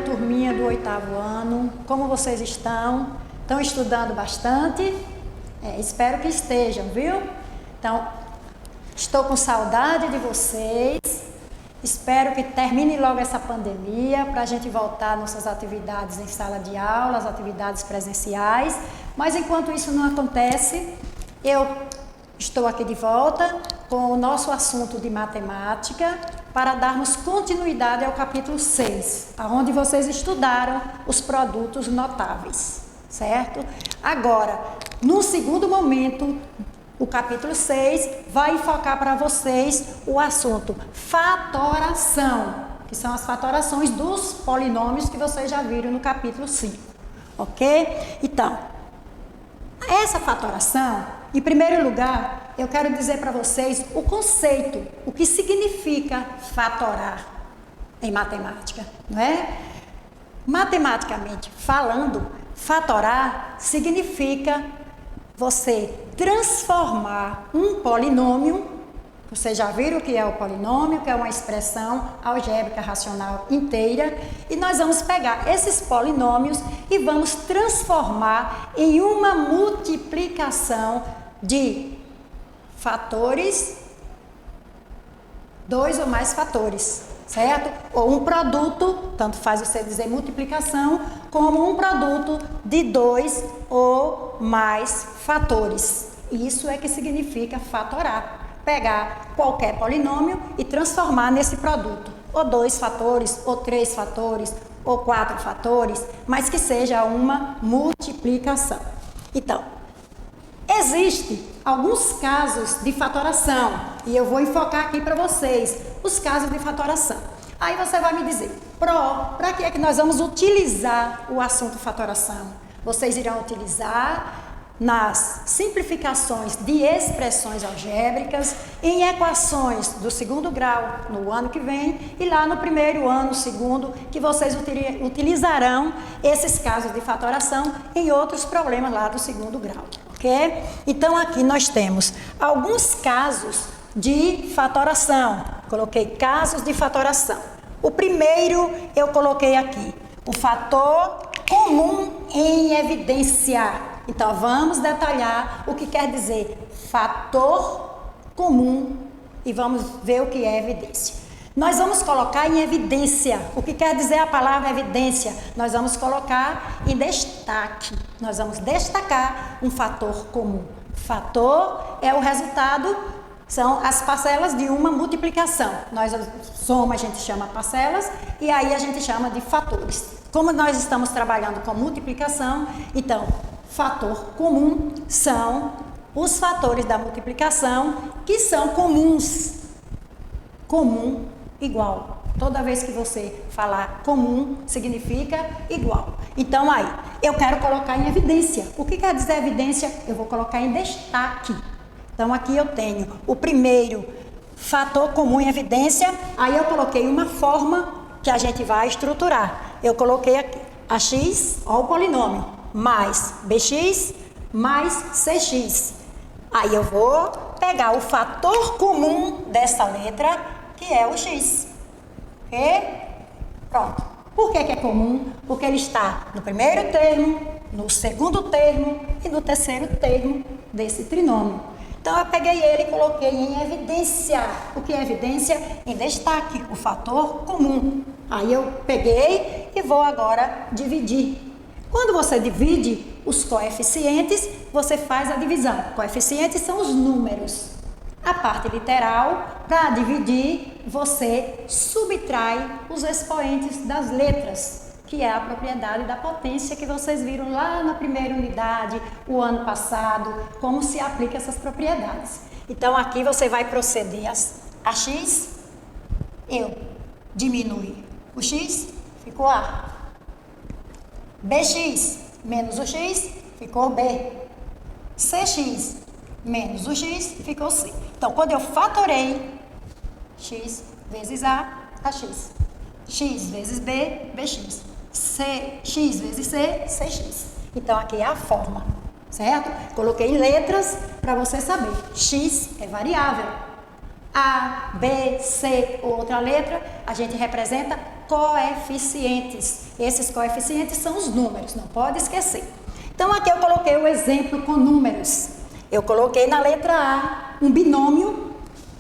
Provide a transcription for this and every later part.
turminha do 8º ano, como vocês estão? Estão estudando bastante? Espero que estejam, viu? Então, estou com saudade de vocês, espero que termine logo essa pandemia para a gente voltar às nossas atividades em sala de aula, as atividades presenciais, mas enquanto isso não acontece, eu estou aqui de volta com o nosso assunto de matemática para darmos continuidade ao capítulo 6, onde vocês estudaram os produtos notáveis, certo? Agora, no segundo momento, o capítulo 6 vai focar para vocês o assunto fatoração, que são as fatorações dos polinômios que vocês já viram no capítulo 5, ok? Então, essa fatoração, em primeiro lugar, eu quero dizer para vocês o conceito, o que significa fatorar em matemática, não é? Matematicamente falando, fatorar significa você transformar um polinômio, vocês já viram o que é o polinômio, que é uma expressão algébrica racional inteira, e nós vamos pegar esses polinômios e vamos transformar em uma multiplicação de fatores, 2 ou mais fatores, certo? Ou um produto, tanto faz você dizer multiplicação, como um produto de 2 ou mais fatores. Isso é que significa fatorar. Pegar qualquer polinômio e transformar nesse produto. Ou 2 fatores, ou 3 fatores, ou 4 fatores, mas que seja uma multiplicação. Então, existem alguns casos de fatoração, e eu vou enfocar aqui para vocês os casos de fatoração. Aí você vai me dizer, para que é que nós vamos utilizar o assunto fatoração? Vocês irão utilizar nas simplificações de expressões algébricas, em equações do 2º grau no ano que vem, e lá no primeiro ano, segundo, que vocês utilizarão esses casos de fatoração em outros problemas lá do 2º grau, ok? Então aqui nós temos alguns casos de fatoração, coloquei casos de fatoração. O primeiro eu coloquei aqui, o fator comum em evidência. Então, vamos detalhar o que quer dizer fator comum e vamos ver o que é evidência. Nós vamos colocar em evidência. O que quer dizer a palavra evidência? Nós vamos colocar em destaque. Nós vamos destacar um fator comum. Fator é o resultado, são as parcelas de uma multiplicação. Nós soma, a gente chama parcelas e aí a gente chama de fatores. Como nós estamos trabalhando com multiplicação, então, fator comum são os fatores da multiplicação que são comuns. Comum, igual. Toda vez que você falar comum, significa igual. Então, aí, eu quero colocar em evidência. O que quer dizer evidência? Eu vou colocar em destaque. Então, aqui eu tenho o primeiro fator comum em evidência. Aí eu coloquei uma forma que a gente vai estruturar. Eu coloquei aqui ax, ó, o polinômio, mais bx mais cx. Aí eu vou pegar o fator comum dessa letra, que é o x. Ok? Pronto. Por que é comum? Porque ele está no primeiro termo, no segundo termo e no terceiro termo desse trinômio. Então, eu peguei ele e coloquei em evidência. O que é evidência? Em destaque, o fator comum. Aí eu peguei e vou agora dividir. Quando você divide os coeficientes, você faz a divisão. Coeficientes são os números. A parte literal, para dividir, você subtrai os expoentes das letras, que é a propriedade da potência que vocês viram lá na primeira unidade, o ano passado, como se aplica essas propriedades. Então, aqui você vai proceder a x, eu diminui o x, ficou a. Bx menos o x, ficou b. Cx menos o x, ficou c. Então, quando eu fatorei x vezes a x. X vezes b, bx. X vezes c, cx. Então, aqui é a forma, certo? Coloquei em letras para você saber. X é variável. A, B, C ou outra letra, a gente representa coeficientes. Esses coeficientes são os números, não pode esquecer. Então, aqui eu coloquei o exemplo com números. Eu coloquei na letra A um binômio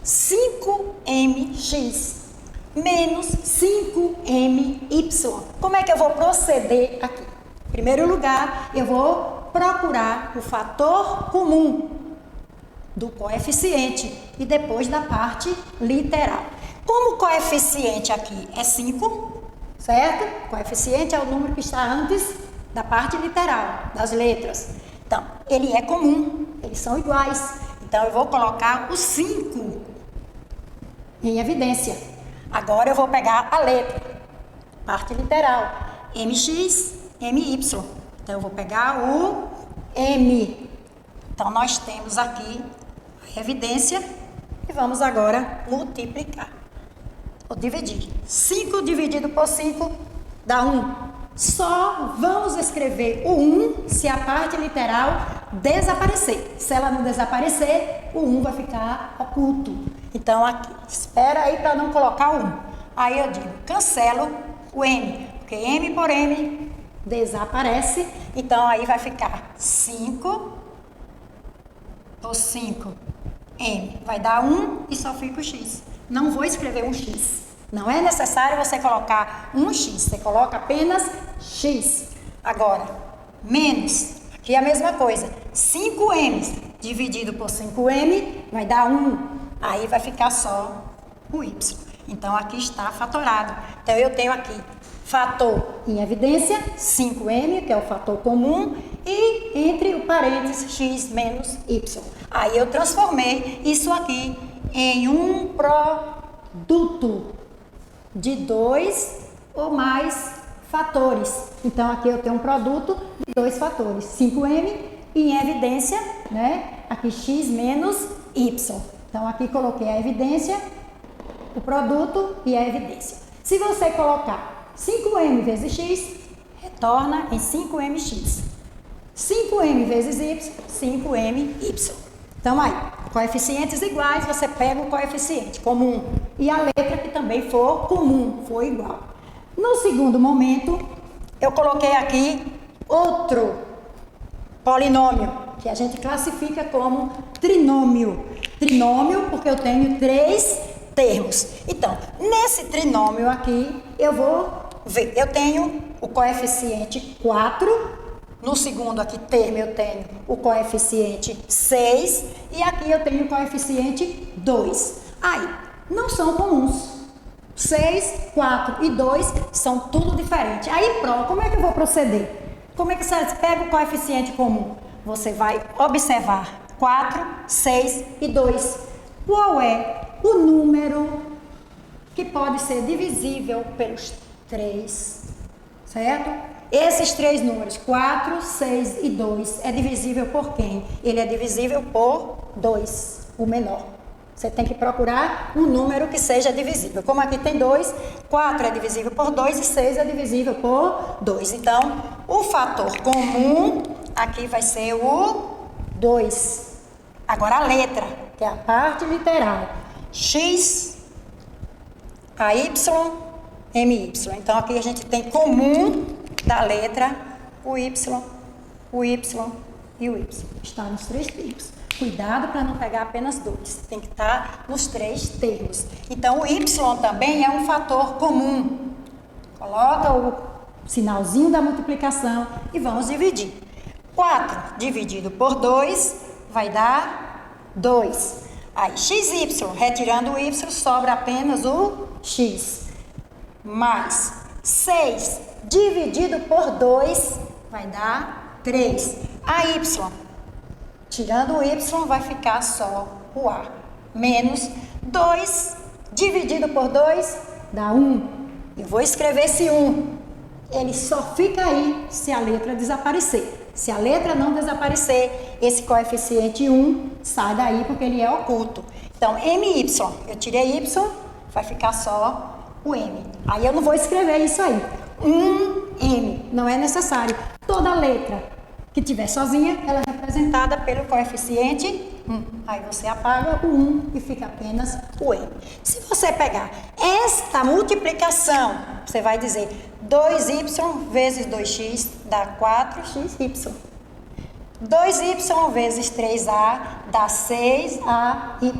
5mx menos 5my. Como é que eu vou proceder aqui? Em primeiro lugar, eu vou procurar o fator comum do coeficiente e depois da parte literal. Como o coeficiente aqui é 5, certo? O coeficiente é o número que está antes da parte literal, das letras. Então, ele é comum, eles são iguais. Então, eu vou colocar o 5 em evidência. Agora, eu vou pegar a letra, parte literal, mx, my. Então, eu vou pegar o m. Então, nós temos aqui a evidência e vamos agora multiplicar. Ou dividir. 5 dividido por 5 dá 1. Só vamos escrever o 1 se a parte literal desaparecer. Se ela não desaparecer, o 1 vai ficar oculto. Então, aqui, espera aí para não colocar o 1. Aí eu digo, cancelo o m, porque m por m desaparece. Então, aí vai ficar 5 por 5, m. Vai dar 1 e só fica o x. Não vou escrever um x. Não é necessário você colocar um x, você coloca apenas x. Agora, menos, aqui é a mesma coisa, 5m dividido por 5m vai dar 1, aí vai ficar só o y. Então, aqui está fatorado. Então, eu tenho aqui fator em evidência, 5m, que é o fator comum, e entre o parênteses x menos y. Aí, eu transformei isso aqui em um produto de 2 ou mais fatores. Então, aqui eu tenho um produto de 2 fatores, 5m e em evidência, né? Aqui x menos y. Então, aqui coloquei a evidência, o produto e a evidência. Se você colocar 5m vezes x, retorna em 5mx. 5m vezes y, 5my. Então, aí, coeficientes iguais, você pega o coeficiente comum e a letra que também for comum, for igual. No segundo momento, eu coloquei aqui outro polinômio, que a gente classifica como trinômio. Trinômio porque eu tenho 3 termos. Então, nesse trinômio aqui, eu vou ver, eu tenho o coeficiente 4, no segundo aqui termo eu tenho o coeficiente 6 e aqui eu tenho o coeficiente 2. Aí, não são comuns. 6, 4 e 2 são tudo diferente. Aí, pronto, como é que eu vou proceder? Como é que você pega o coeficiente comum? Você vai observar 4, 6 e 2. Qual é o número que pode ser divisível pelos 3, certo? Esses 3 números, 4, 6 e 2, é divisível por quem? Ele é divisível por 2, o menor. Você tem que procurar um número que seja divisível. Como aqui tem 2, 4 é divisível por 2 e 6 é divisível por 2. Então, o fator comum aqui vai ser o 2. Agora a letra, que é a parte literal. X, a y, my. Então, aqui a gente tem comum da letra o y e o y. Está nos 3 termos. Cuidado para não pegar apenas 2. Tem que estar nos 3 termos. Então, o y também é um fator comum. Coloca o sinalzinho da multiplicação e vamos dividir. 4 dividido por 2 vai dar 2. Aí, xy, retirando o y, sobra apenas o x. Mais 6 dividido por 2 vai dar 3. A y, tirando o y, vai ficar só o a. Menos 2 dividido por 2 dá 1. Eu vou escrever esse 1. Ele só fica aí se a letra desaparecer. Se a letra não desaparecer, esse coeficiente 1 sai daí porque ele é oculto. Então, my, eu tirei y, vai ficar só o m. Aí eu não vou escrever isso aí. 1m, não é necessário. Toda letra que tiver sozinha, ela é representada pelo coeficiente 1. Aí você apaga o 1 e fica apenas o m. Se você pegar esta multiplicação, você vai dizer 2y vezes 2x dá 4xy. 2y vezes 3a dá 6ay.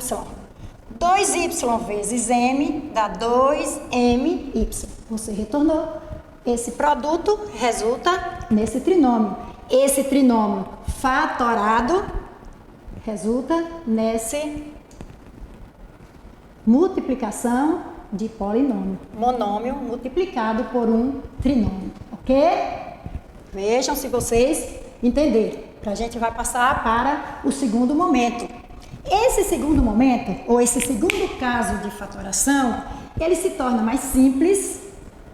2y vezes m dá 2my. Você retornou. Esse produto resulta nesse trinômio. Esse trinômio fatorado resulta nesse multiplicação de polinômio. Monômio multiplicado por um trinômio. Ok? Vejam se vocês entenderem. A gente vai passar para o segundo momento. Esse segundo momento, ou esse segundo caso de fatoração, ele se torna mais simples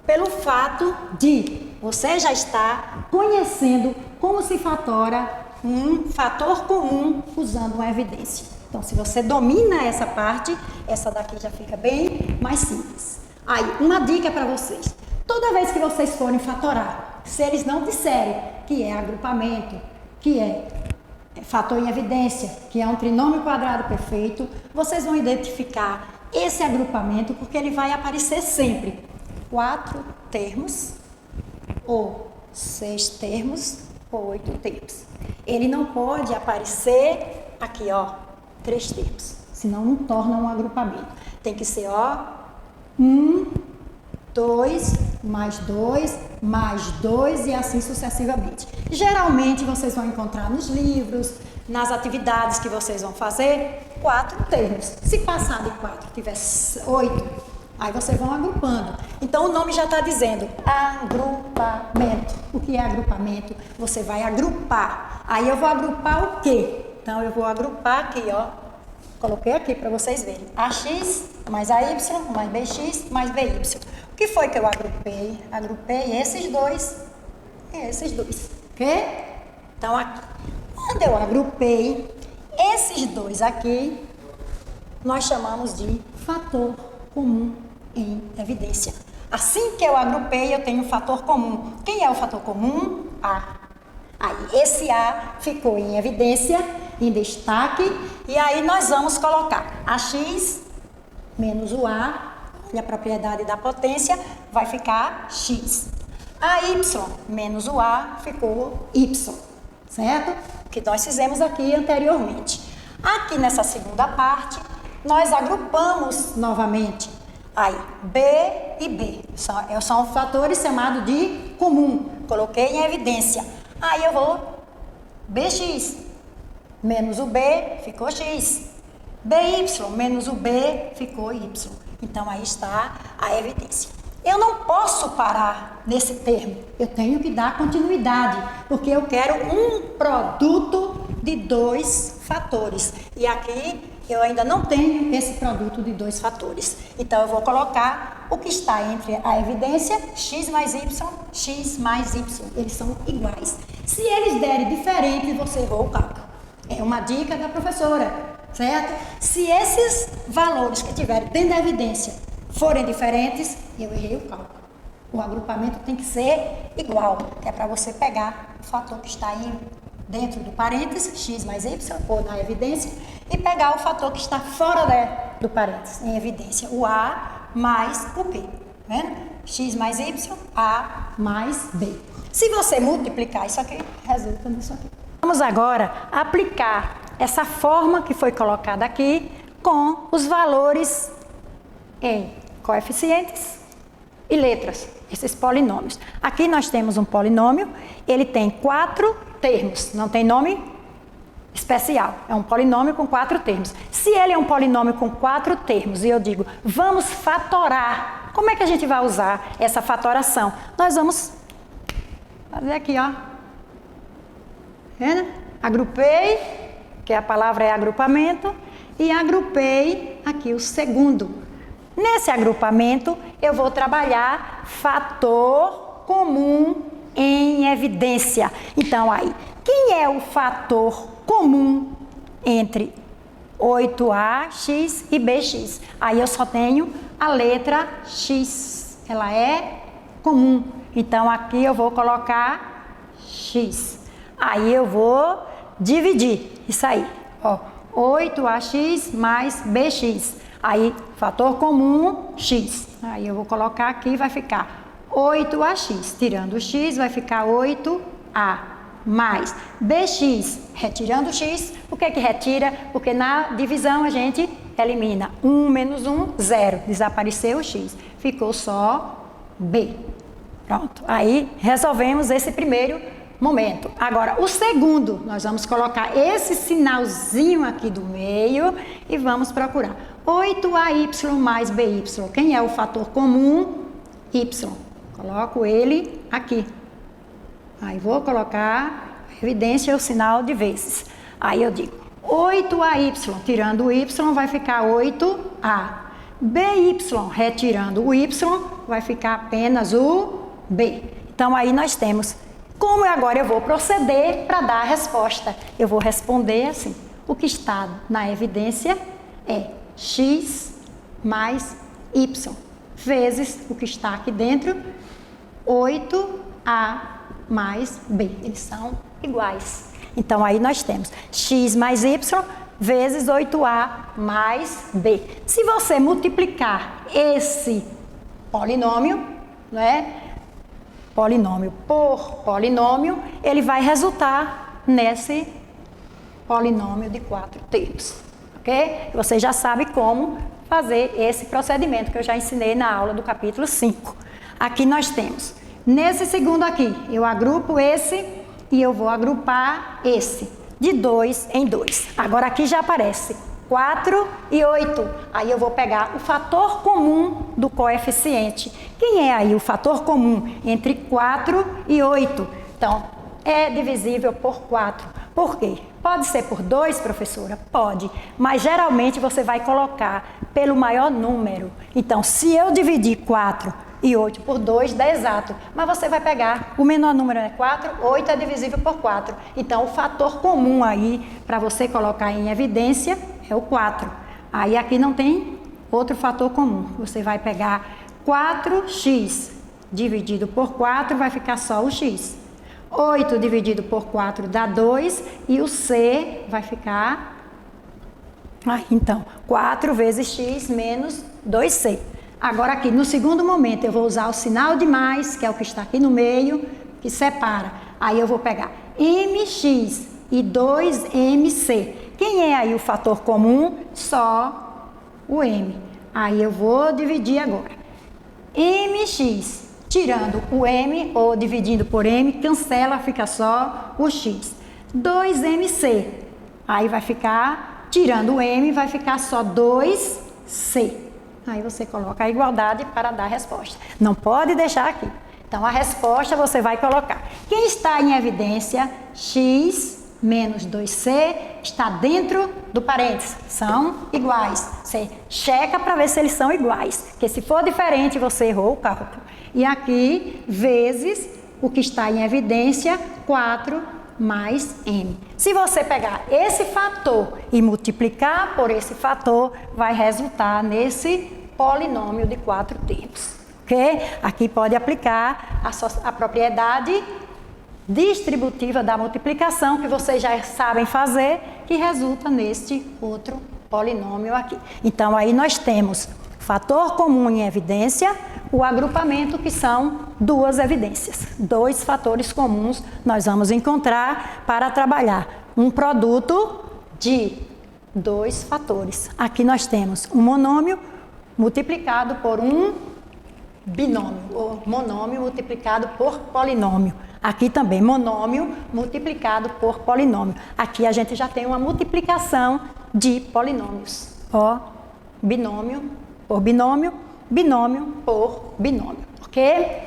pelo fato de você já estar conhecendo como se fatora um fator comum usando uma evidência. Então, se você domina essa parte, essa daqui já fica bem mais simples. Aí, uma dica para vocês. Toda vez que vocês forem fatorar, se eles não disserem que é agrupamento, que é fator em evidência, que é um trinômio quadrado perfeito, vocês vão identificar esse agrupamento porque ele vai aparecer sempre 4 termos, ou 6 termos, ou 8 termos. Ele não pode aparecer aqui, ó, 3 termos, senão não torna um agrupamento. Tem que ser, ó, 1, 2, mais 2, mais 2 e assim sucessivamente. Geralmente vocês vão encontrar nos livros, nas atividades que vocês vão fazer, 4 termos. Se passar de 4 tiver 8, aí vocês vão agrupando. Então o nome já está dizendo agrupamento. O que é agrupamento? Você vai agrupar. Aí eu vou agrupar o quê? Então eu vou agrupar aqui, ó. Coloquei aqui para vocês verem. AX mais AY mais BX mais BY. O que foi que eu agrupei? Agrupei esses dois e esses dois. Ok? Então aqui, quando eu agrupei esses dois aqui, nós chamamos de fator comum em evidência. Assim que eu agrupei, eu tenho um fator comum. Quem é o fator comum? A. Aí, esse A ficou em evidência, em destaque, e aí nós vamos colocar AX menos o A, e a propriedade da potência vai ficar X. AY menos o A ficou Y, certo? Que nós fizemos aqui anteriormente. Aqui nessa segunda parte, nós agrupamos novamente. Aí, B e B. São fatores chamados de comum. Coloquei em evidência. Aí eu vou BX menos o B ficou X. BY menos o B ficou Y. Então, aí está a evidência. Eu não posso parar nesse termo. Eu tenho que dar continuidade, porque eu quero um produto de 2 fatores. E aqui eu ainda não tenho esse produto de 2 fatores. Então, eu vou colocar o que está entre a evidência, x mais y, x mais y. Eles são iguais. Se eles derem diferente, você errou o cálculo. É uma dica da professora, certo? Se esses valores que tiverem dentro da evidência forem diferentes, eu errei o cálculo. O agrupamento tem que ser igual, que é para você pegar o fator que está aí dentro do parênteses, x mais y, ou na evidência, e pegar o fator que está fora do parênteses, em evidência, o A mais o B, né? X mais y, A mais B. Se você multiplicar isso aqui, resulta nisso aqui. Vamos agora aplicar essa forma que foi colocada aqui com os valores em coeficientes e letras, esses polinômios. Aqui nós temos um polinômio, ele tem 4 termos, não tem nome especial, é um polinômio com 4 termos. Se ele é um polinômio com 4 termos e eu digo, vamos fatorar, como é que a gente vai usar essa fatoração? Nós vamos fazer aqui, ó. Vendo? Agrupei, que a palavra é agrupamento, e agrupei aqui o segundo. Nesse agrupamento, eu vou trabalhar fator comum em evidência. Então, aí, quem é o fator comum entre 8A, X e BX? Aí eu só tenho a letra X, ela é comum. Então, aqui eu vou colocar X. Aí eu vou dividir isso aí. Ó, 8ax mais bx. Aí, fator comum, x. Aí eu vou colocar aqui, vai ficar 8ax. Tirando o x, vai ficar 8a mais bx. Retirando o x, por que retira? Porque na divisão a gente elimina 1 menos 1, 0. Desapareceu o x. Ficou só b. Pronto. Aí resolvemos esse primeiro momento. Agora, o segundo, nós vamos colocar esse sinalzinho aqui do meio e vamos procurar. 8ay mais by. Quem é o fator comum? Y. Coloco ele aqui. Aí vou colocar a evidência, o sinal de vezes. Aí eu digo 8ay, tirando o y, vai ficar 8a. By, retirando o y, vai ficar apenas o b. Então aí nós temos. Como agora eu vou proceder para dar a resposta? Eu vou responder assim. O que está na evidência é x mais y, vezes o que está aqui dentro, 8a mais b. Eles são iguais. Então, aí nós temos x mais y vezes 8a mais b. Se você multiplicar esse polinômio, né? Polinômio por polinômio, ele vai resultar nesse polinômio de 4 termos, ok? Você já sabe como fazer esse procedimento que eu já ensinei na aula do capítulo 5. Aqui nós temos, nesse segundo aqui, eu agrupo esse e eu vou agrupar esse, de 2 em 2. Agora aqui já aparece 4 e 8. Aí eu vou pegar o fator comum do coeficiente. Quem é aí o fator comum entre 4 e 8? Então, é divisível por 4. Por quê? Pode ser por 2, professora? Pode. Mas geralmente você vai colocar pelo maior número. Então, se eu dividir 4 e 8 por 2, dá exato. Mas você vai pegar o menor número, é 4, 8 é divisível por 4. Então, o fator comum aí, para você colocar em evidência, é o 4. Aí aqui não tem outro fator comum. Você vai pegar 4x dividido por 4, vai ficar só o x. 8 dividido por 4 dá 2 e o c vai ficar... então, 4 vezes x menos 2c. Agora aqui, no segundo momento, eu vou usar o sinal de mais, que é o que está aqui no meio, que separa. Aí eu vou pegar mx e 2mc. Quem é aí o fator comum? Só o m. Aí eu vou dividir agora. Mx, tirando o m, ou dividindo por m, cancela, fica só o x. 2mc. Aí vai ficar, tirando o m, vai ficar só 2c. Aí você coloca a igualdade para dar a resposta. Não pode deixar aqui. Então, a resposta você vai colocar. Quem está em evidência, x menos 2c, está dentro do parênteses. São iguais. Você checa para ver se eles são iguais. Porque se for diferente, você errou o cálculo. E aqui, vezes o que está em evidência, 4 mais m. Se você pegar esse fator e multiplicar por esse fator, vai resultar nesse polinômio de 4 termos. Ok? Aqui pode aplicar a propriedade distributiva da multiplicação, que vocês já sabem fazer, que resulta neste outro polinômio aqui. Então, aí nós temos fator comum em evidência, o agrupamento, que são duas evidências. 2 fatores comuns nós vamos encontrar para trabalhar um produto de 2 fatores. Aqui nós temos um monômio multiplicado por um binômio, ou monômio multiplicado por polinômio. Aqui também, monômio multiplicado por polinômio. Aqui a gente já tem uma multiplicação de polinômios. Ó, binômio por binômio, binômio por binômio, ok?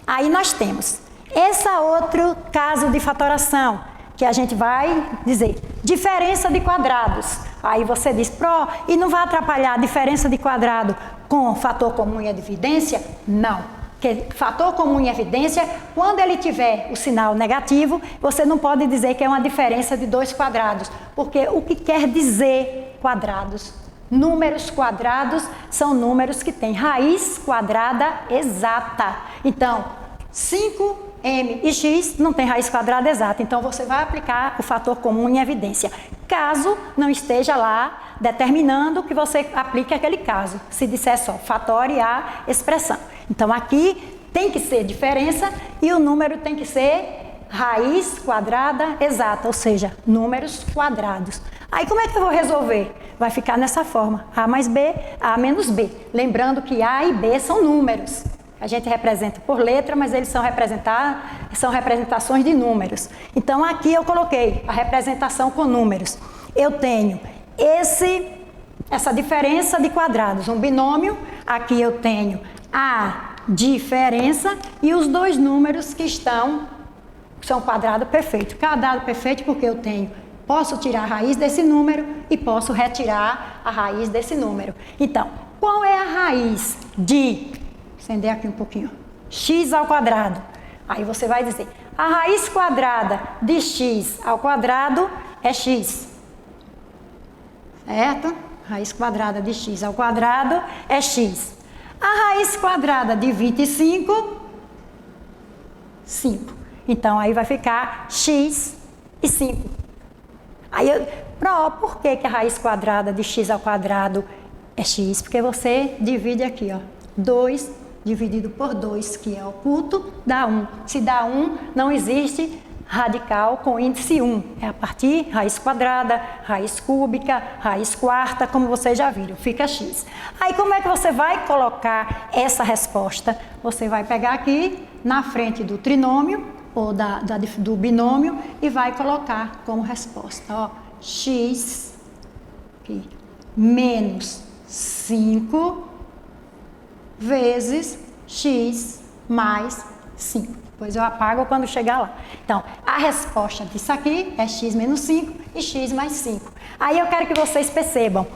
Aí nós temos esse outro caso de fatoração, que a gente vai dizer diferença de quadrados. Aí você diz, e não vai atrapalhar a diferença de quadrado com fator comum em evidência? Não. Porque fator comum em evidência, quando ele tiver o sinal negativo, você não pode dizer que é uma diferença de 2 quadrados, porque o que quer dizer quadrados? Números quadrados são números que têm raiz quadrada exata. Então, 5 m e x não tem raiz quadrada exata, então você vai aplicar o fator comum em evidência. Caso não esteja lá determinando que você aplique aquele caso, se disser só fatore a expressão. Então aqui tem que ser diferença e o número tem que ser raiz quadrada exata, ou seja, números quadrados. Aí como é que eu vou resolver? Vai ficar nessa forma, a mais b, a menos b. Lembrando que a e b são números. A gente representa por letra, mas eles são representações de números. Então aqui eu coloquei a representação com números. Eu tenho essa diferença de quadrados, um binômio. Aqui eu tenho a diferença e os dois números que são quadrado perfeito. Quadrado perfeito porque eu posso tirar a raiz desse número e posso retirar a raiz desse número. Então, qual é a raiz de... Acender aqui um pouquinho. X ao quadrado. Aí você vai dizer, a raiz quadrada de x ao quadrado é x. Certo? Raiz quadrada de x ao quadrado é x. A raiz quadrada de 25, 5. Então, aí vai ficar x e 5. Aí, por que a raiz quadrada de x ao quadrado é x? Porque você divide aqui, ó, 2 dividido por 2, que é oculto, dá 1. Se dá 1, não existe radical com índice 1. É a partir raiz quadrada, raiz cúbica, raiz quarta, como vocês já viram, fica x. Aí como é que você vai colocar essa resposta? Você vai pegar aqui na frente do trinômio ou do binômio e vai colocar como resposta, ó, x aqui, menos 5 vezes x mais 5. Depois eu apago quando chegar lá. Então, a resposta disso aqui é x menos 5 e x mais 5. Aí eu quero que vocês percebam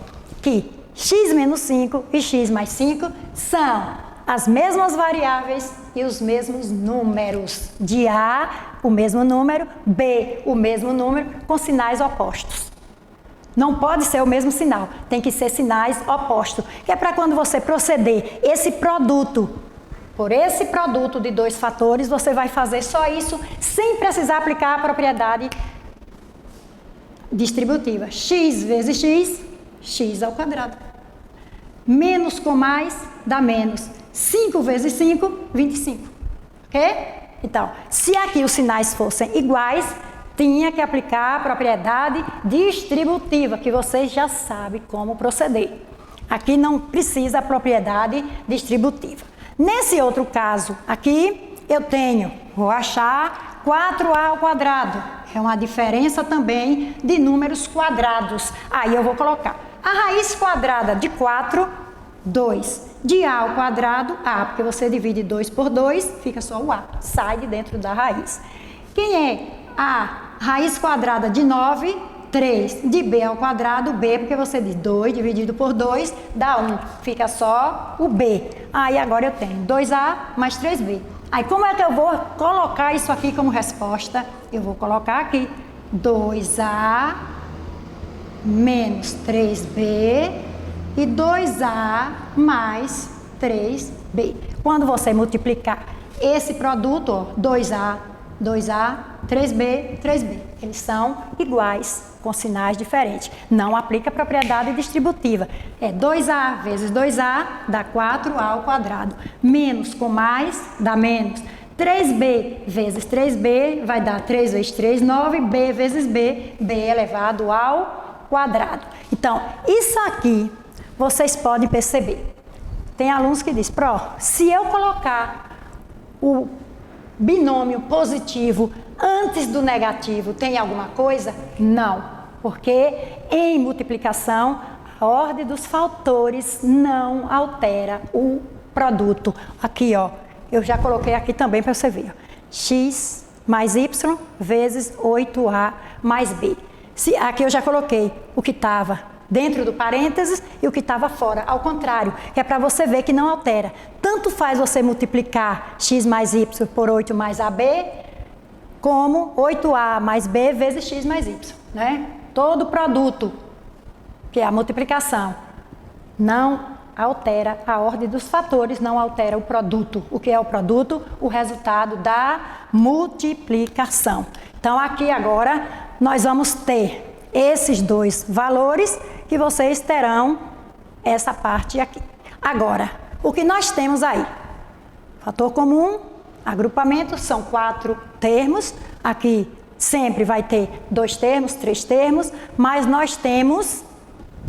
que x menos 5 e x mais 5 são as mesmas variáveis e os mesmos números. De A, o mesmo número, B, o mesmo número, com sinais opostos. Não pode ser o mesmo sinal, tem que ser sinais opostos. Que é para quando você proceder esse produto, por esse produto de dois fatores, você vai fazer só isso, sem precisar aplicar a propriedade distributiva. X vezes x, x ao quadrado. Menos com mais dá menos. 5 vezes 5, 25. Ok? Então, se aqui os sinais fossem iguais, tinha que aplicar a propriedade distributiva, que vocês já sabem como proceder. Aqui não precisa a propriedade distributiva. Nesse outro caso aqui, vou achar 4a ao quadrado. É uma diferença também de números quadrados. Aí eu vou colocar a raiz quadrada de 4, 2. De a ao quadrado, a, porque você divide 2 por 2, fica só o a, sai de dentro da raiz. Quem é a raiz quadrada de 9, 3. De b ao quadrado, b, porque você diz 2 dividido por 2 dá 1. Fica só o b. Aí agora eu tenho 2a mais 3b. Aí como é que eu vou colocar isso aqui como resposta? Eu vou colocar aqui 2a menos 3b e 2a mais 3b. Quando você multiplicar esse produto, ó, 2a, 3b, 3b. Eles são iguais, com sinais diferentes. Não aplica a propriedade distributiva. É 2a vezes 2a dá 4a ao quadrado. Menos com mais dá menos. 3b vezes 3b vai dar 3 vezes 3, 9. b vezes b, b elevado ao quadrado. Então, isso aqui vocês podem perceber. Tem alunos que dizem, se eu colocar o binômio positivo antes do negativo, tem alguma coisa? Não, porque em multiplicação, a ordem dos fatores não altera o produto. Aqui, ó, eu já coloquei aqui também para você ver. X mais y vezes 8a mais b. Aqui eu já coloquei o que estava dentro do parênteses e o que estava fora, ao contrário, que é para você ver que não altera. Tanto faz você multiplicar x mais y por 8 mais ab, como 8a mais b vezes x mais y, né? Todo produto, que é a multiplicação, não altera a ordem dos fatores, não altera o produto. O que é o produto? O resultado da multiplicação. Então, aqui agora, nós vamos ter esses dois valores que vocês terão essa parte aqui. Agora, o que nós temos aí? Fator comum, agrupamento, são 4 termos. Aqui sempre vai ter 2 termos, 3 termos, mas nós temos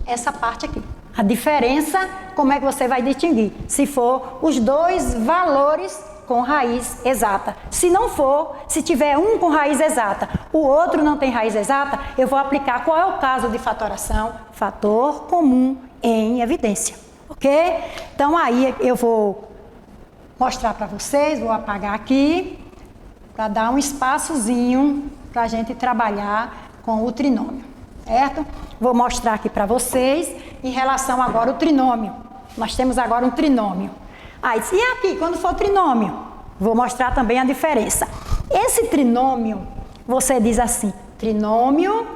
essa parte aqui. A diferença, como é que você vai distinguir? Se for os dois valores com raiz exata. Se não for, se tiver um com raiz exata, o outro não tem raiz exata, eu vou aplicar qual é o caso de fatoração? Fator comum em evidência, ok? Então aí eu vou mostrar para vocês, vou apagar aqui, para dar um espaçozinho para a gente trabalhar com o trinômio, certo? Vou mostrar aqui para vocês em relação agora ao trinômio. Nós temos agora um trinômio. E aqui, quando for trinômio, vou mostrar também a diferença. Esse trinômio, você diz assim, trinômio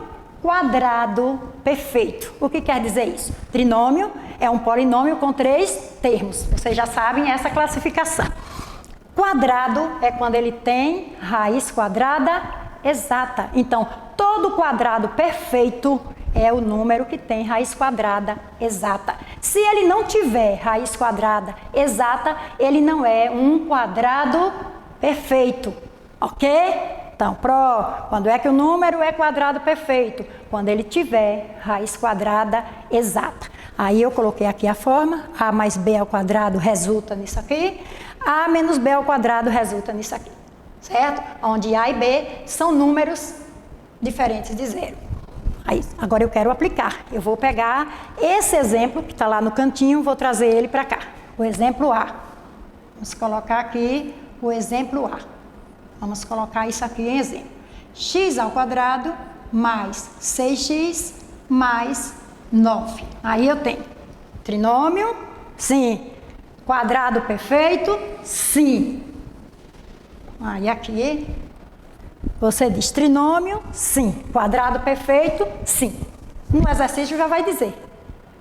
quadrado perfeito. O que quer dizer isso? Trinômio é um polinômio com 3 termos. Vocês já sabem essa classificação. Quadrado é quando ele tem raiz quadrada exata. Então, todo quadrado perfeito é o número que tem raiz quadrada exata. Se ele não tiver raiz quadrada exata, ele não é um quadrado perfeito, ok? Então, quando é que o número é quadrado perfeito? Quando ele tiver raiz quadrada exata. Aí eu coloquei aqui a forma, a mais b ao quadrado resulta nisso aqui, a menos b ao quadrado resulta nisso aqui, certo? Onde a e b são números diferentes de zero. Aí, agora eu quero aplicar. Eu vou pegar esse exemplo que está lá no cantinho, vou trazer ele para cá. O exemplo A. Vamos colocar aqui o exemplo A. Vamos colocar isso aqui em exemplo. X ao quadrado mais 6x mais 9. Aí eu tenho trinômio, sim. Quadrado perfeito, sim. Aí aqui você diz trinômio, sim. Quadrado perfeito, sim. No exercício já vai dizer.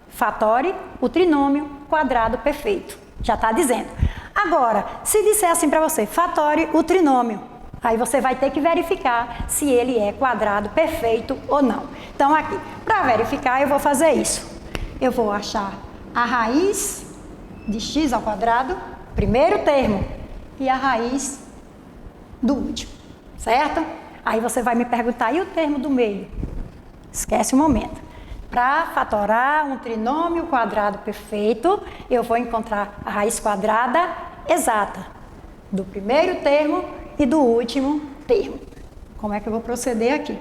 Fatore o trinômio quadrado perfeito. Já está dizendo. Agora, se disser assim para você, fatore o trinômio, aí você vai ter que verificar se ele é quadrado perfeito ou não. Então aqui, para verificar, eu vou fazer isso. Eu vou achar a raiz de x ao quadrado, primeiro termo, e a raiz do último. Certo? Aí você vai me perguntar, e o termo do meio? Esquece um momento. Para fatorar um trinômio quadrado perfeito, eu vou encontrar a raiz quadrada exata do primeiro termo e do último termo. Como é que eu vou proceder aqui?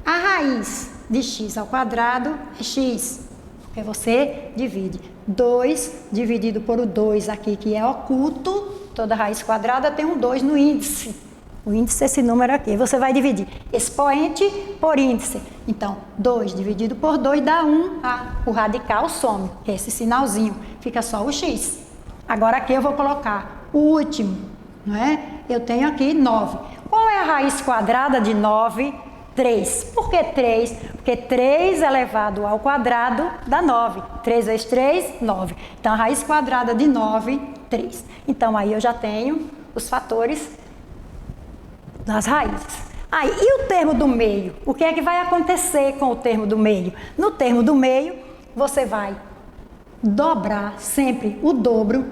A raiz de x ao quadrado é x, porque você divide 2 dividido por o 2 aqui, que é oculto, toda raiz quadrada tem um 2 no índice. O índice é esse número aqui. Você vai dividir expoente por índice. Então, 2 dividido por 2 dá 1. O radical some, que é esse sinalzinho. Fica só o x. Agora aqui eu vou colocar o último, não é? Eu tenho aqui 9. Qual é a raiz quadrada de 9? 3. Por que 3? Porque 3 elevado ao quadrado dá 9. 3 vezes 3, 9. Então, a raiz quadrada de 9, 3. Então, aí eu já tenho os fatores das raízes. E o termo do meio? O que é que vai acontecer com o termo do meio? No termo do meio, você vai dobrar sempre o dobro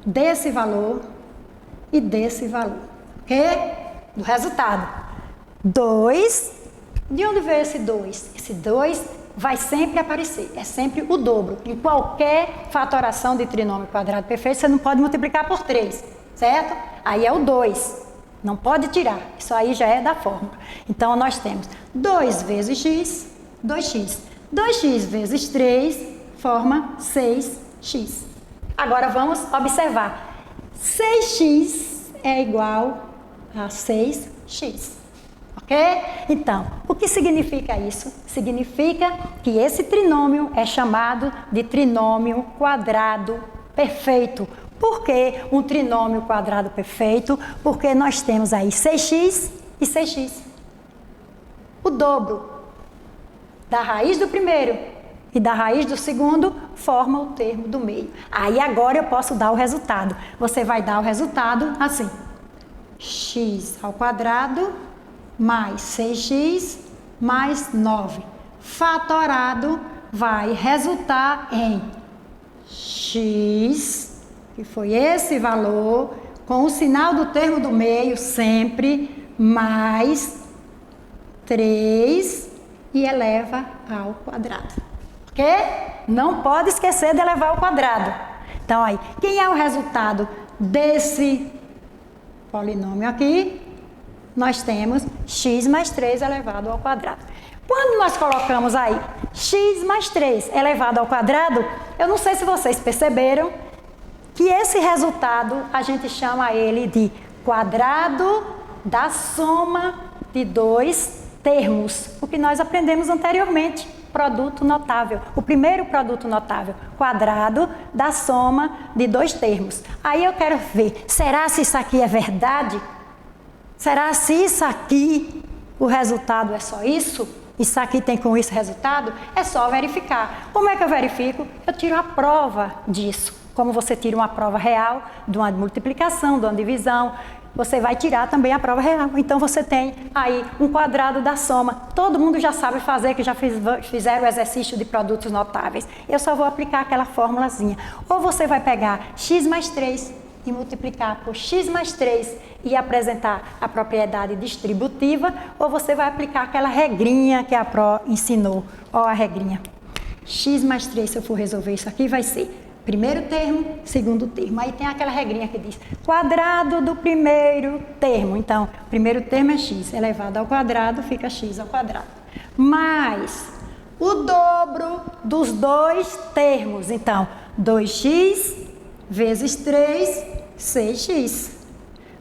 desse valor e desse valor, ok? Do resultado. 2, de onde veio esse 2? Esse 2 vai sempre aparecer, é sempre o dobro. Em qualquer fatoração de trinômio quadrado perfeito, você não pode multiplicar por 3, certo? Aí é o 2. Não pode tirar, isso aí já é da fórmula. Então, nós temos 2 vezes x, 2x. 2x vezes 3 forma 6x. Agora, vamos observar. 6x é igual a 6x. Ok? Então, o que significa isso? Significa que esse trinômio é chamado de trinômio quadrado perfeito. Por que um trinômio quadrado perfeito? Porque nós temos aí 6x e 6x. O dobro da raiz do primeiro e da raiz do segundo forma o termo do meio. Aí agora eu posso dar o resultado. Você vai dar o resultado assim. X ao quadrado mais 6x mais 9. Fatorado vai resultar em x, que foi esse valor, com o sinal do termo do meio sempre, mais 3 e eleva ao quadrado. Ok? Não pode esquecer de elevar ao quadrado. Então aí, quem é o resultado desse polinômio aqui? Nós temos x mais 3 elevado ao quadrado. Quando nós colocamos aí x mais 3 elevado ao quadrado, eu não sei se vocês perceberam que esse resultado a gente chama ele de quadrado da soma de dois termos, o que nós aprendemos anteriormente, produto notável. O primeiro produto notável, quadrado da soma de dois termos. Aí eu quero ver, será se isso aqui é verdade? Será se isso aqui, o resultado é só isso? Isso aqui tem com isso resultado? É só verificar. Como é que eu verifico? Eu tiro a prova disso. Como você tira uma prova real de uma multiplicação, de uma divisão, você vai tirar também a prova real. Então você tem aí um quadrado da soma. Todo mundo já sabe fazer, que já fizeram o exercício de produtos notáveis. Eu só vou aplicar aquela formulazinha. Ou você vai pegar x mais 3 e multiplicar por x mais 3 e apresentar a propriedade distributiva, ou você vai aplicar aquela regrinha que a Pro ensinou. Ó a regrinha. X mais 3, se eu for resolver isso aqui, vai ser primeiro termo, segundo termo. Aí tem aquela regrinha que diz quadrado do primeiro termo. Então, o primeiro termo é x elevado ao quadrado, fica x ao quadrado. Mais o dobro dos dois termos. Então, 2x vezes 3, 6x.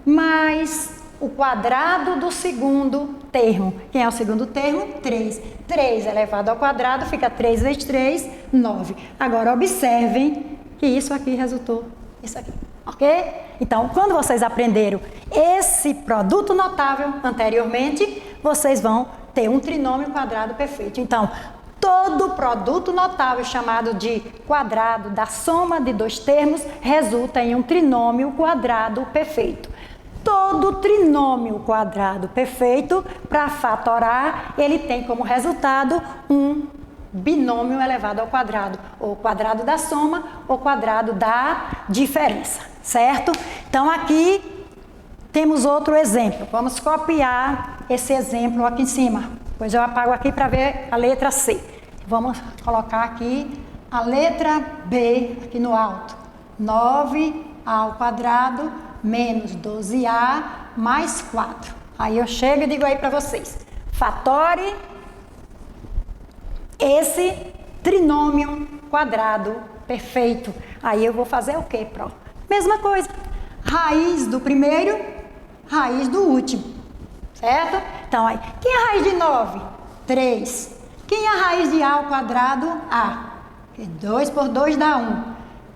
Mais o quadrado do segundo termo. Quem é o segundo termo? 3. 3 elevado ao quadrado fica 3 vezes 3, 9. Agora, observem que isso aqui resultou isso aqui, ok? Então, quando vocês aprenderam esse produto notável anteriormente, vocês vão ter um trinômio quadrado perfeito. Então, todo produto notável chamado de quadrado da soma de dois termos resulta em um trinômio quadrado perfeito. Todo trinômio quadrado perfeito, para fatorar, ele tem como resultado um binômio elevado ao quadrado, ou quadrado da soma, ou quadrado da diferença, certo? Então, aqui temos outro exemplo. Vamos copiar esse exemplo aqui em cima. Depois eu apago aqui para ver a letra C. Vamos colocar aqui a letra B aqui no alto. 9 ao quadrado menos 12a mais 4. Aí eu chego e digo aí para vocês. Fatore esse trinômio quadrado perfeito. Aí eu vou fazer o quê, Pro? Mesma coisa. Raiz do primeiro, raiz do último. Certo? Então, aí, quem é a raiz de 9? 3. Quem é a raiz de a ao quadrado? A. 2 por 2 dá 1.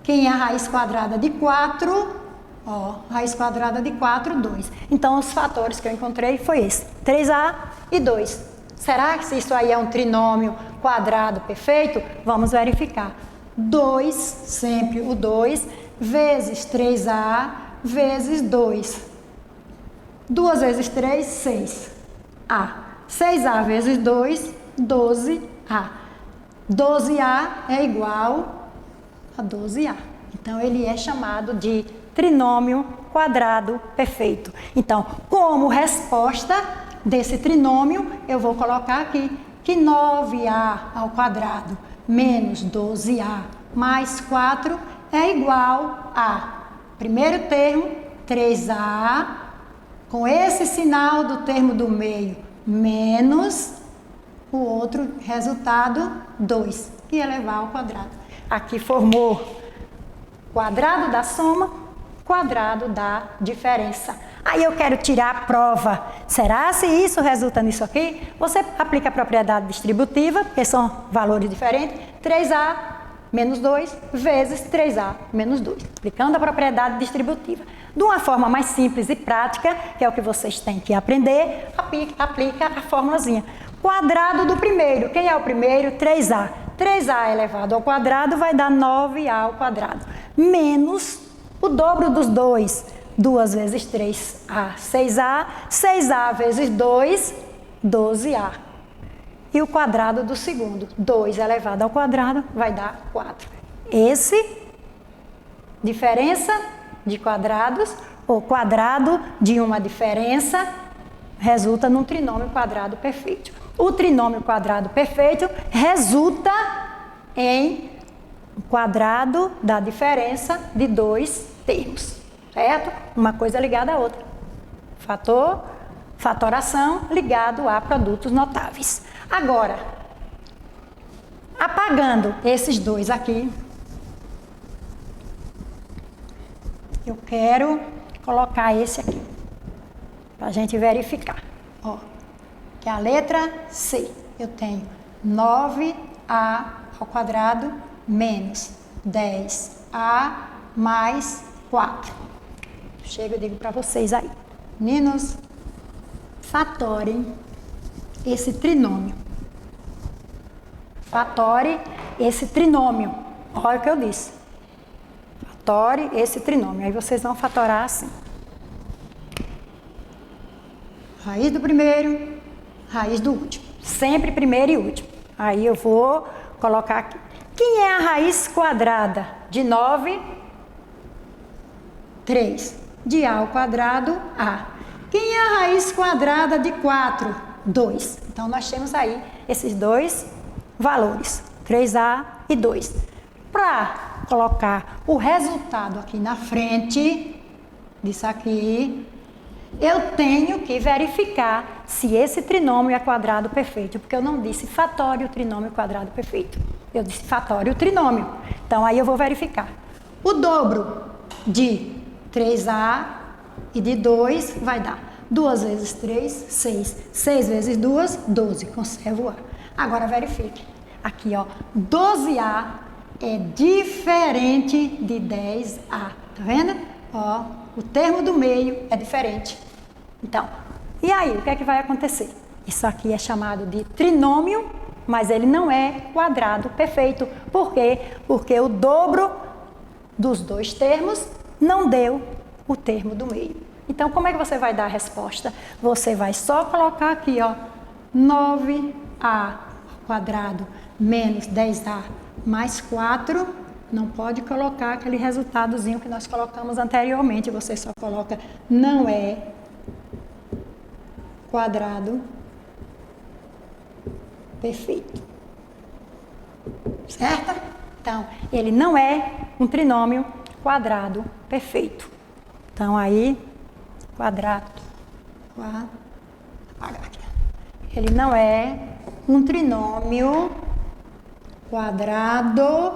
Quem é a raiz quadrada de 4? Ó, raiz quadrada de 4, 2. Então, os fatores que eu encontrei foi esse. 3a e 2. Será que isso aí é um trinômio quadrado perfeito? Vamos verificar. 2, sempre o 2, vezes 3a, vezes 2. 2 vezes 3, 6a. 6a vezes 2, 12a. 12a é igual a 12a. Então, ele é chamado de trinômio quadrado perfeito. Então, como resposta desse trinômio, eu vou colocar aqui que 9a ao quadrado menos 12a mais 4 é igual a primeiro termo, 3a, com esse sinal do termo do meio, menos o outro resultado, 2, que é elevar ao quadrado. Aqui formou quadrado da soma, quadrado da diferença. Aí eu quero tirar a prova. Será se isso resulta nisso aqui? Você aplica a propriedade distributiva, porque são valores diferentes. 3a menos 2 vezes 3a menos 2. Aplicando a propriedade distributiva. De uma forma mais simples e prática, que é o que vocês têm que aprender, aplica a formulazinha. Quadrado do primeiro. Quem é o primeiro? 3a. 3A elevado ao quadrado vai dar 9A ao quadrado, menos o dobro dos 2, 2 vezes 3A, 6A, 6A vezes 2, 12A. E o quadrado do segundo, 2 elevado ao quadrado, vai dar 4. Diferença de quadrados, ou quadrado de uma diferença, resulta num trinômio quadrado perfeito. O trinômio quadrado perfeito resulta em quadrado da diferença de 2 termos, certo? Uma coisa ligada à outra. Fatoração ligado a produtos notáveis. Agora, apagando esses dois aqui, eu quero colocar esse aqui, para a gente verificar. Ó, que é a letra C. Eu tenho 9A ao quadrado menos 10A mais 4. Chego e digo para vocês aí. Meninos, fatorem esse trinômio. Fatore esse trinômio. Olha o que eu disse. Fatore esse trinômio. Aí vocês vão fatorar assim. Raiz do primeiro, raiz do último. Sempre primeiro e último. Aí eu vou colocar aqui. Quem é a raiz quadrada de 9? 3. De A ao quadrado, A. Quem é a raiz quadrada de 4? 2. Então, nós temos aí esses dois valores, 3A e 2. Para colocar o resultado aqui na frente disso aqui, eu tenho que verificar se esse trinômio é quadrado perfeito, porque eu não disse fatório trinômio quadrado perfeito. Eu disse fatório trinômio. Então, aí eu vou verificar. O dobro de 3A e de 2 vai dar 2 vezes 3, 6. 6 vezes 2, 12. Conservo A. Agora verifique. Aqui, ó, 12A é diferente de 10A. Tá vendo? Ó, o termo do meio é diferente. Então, e aí, o que é que vai acontecer? Isso aqui é chamado de trinômio, mas ele não é quadrado perfeito. Por quê? Porque o dobro dos dois termos não deu o termo do meio. Então, como é que você vai dar a resposta? Você vai só colocar aqui, ó, 9A ao quadrado menos 10A mais 4. Não pode colocar aquele resultadozinho que nós colocamos anteriormente. Você só coloca não é quadrado perfeito. Certo? Então, ele não é um trinômio quadrado perfeito. Então, aí, ele não é um trinômio quadrado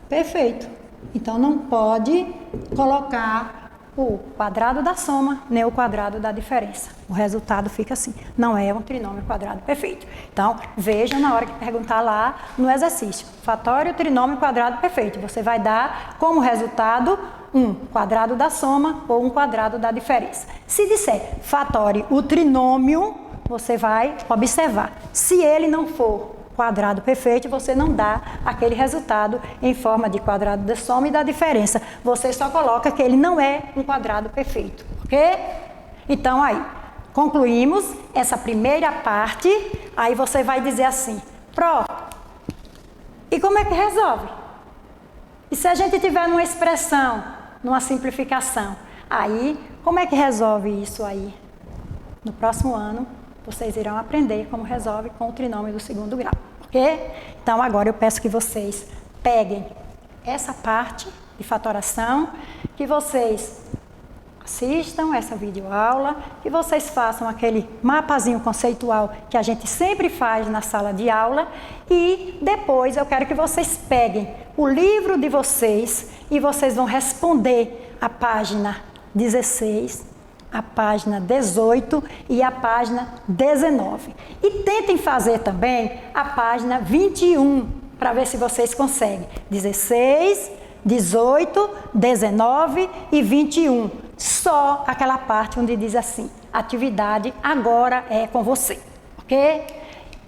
perfeito. Então, não pode colocar o quadrado da soma, nem o quadrado da diferença. O resultado fica assim. Não é um trinômio quadrado perfeito. Então, veja na hora que perguntar lá no exercício. Fatório trinômio quadrado perfeito. Você vai dar como resultado um quadrado da soma ou um quadrado da diferença. Se disser fatório o trinômio, você vai observar. Se ele não for quadrado perfeito, você não dá aquele resultado em forma de quadrado da soma e da diferença. Você só coloca que ele não é um quadrado perfeito, ok? Então, aí, concluímos essa primeira parte. Aí você vai dizer assim, Pró, e como é que resolve? E se a gente tiver numa expressão, numa simplificação, aí, como é que resolve isso aí? No próximo ano, vocês irão aprender como resolve com o trinômio do segundo grau, ok? Então, agora eu peço que vocês peguem essa parte de fatoração, que vocês assistam essa videoaula, que vocês façam aquele mapazinho conceitual que a gente sempre faz na sala de aula e depois eu quero que vocês peguem o livro de vocês e vocês vão responder a página 16, a página 18 e a página 19. E tentem fazer também a página 21, para ver se vocês conseguem. 16, 18, 19 e 21. Só aquela parte onde diz assim, atividade agora é com você, ok?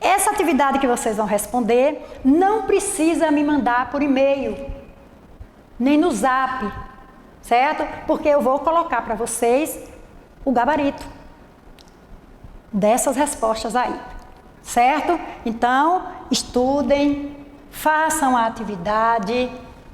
Essa atividade que vocês vão responder não precisa me mandar por e-mail, nem no Zap, certo? Porque eu vou colocar para vocês o gabarito dessas respostas aí, certo? Então, estudem, façam a atividade,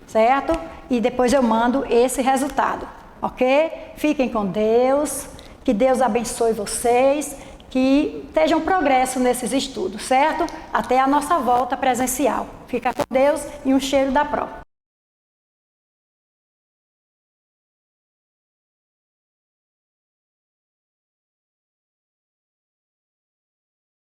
certo? E depois eu mando esse resultado, ok? Fiquem com Deus, que Deus abençoe vocês, que tenham progresso nesses estudos, certo? Até a nossa volta presencial. Fica com Deus e um cheiro da prova.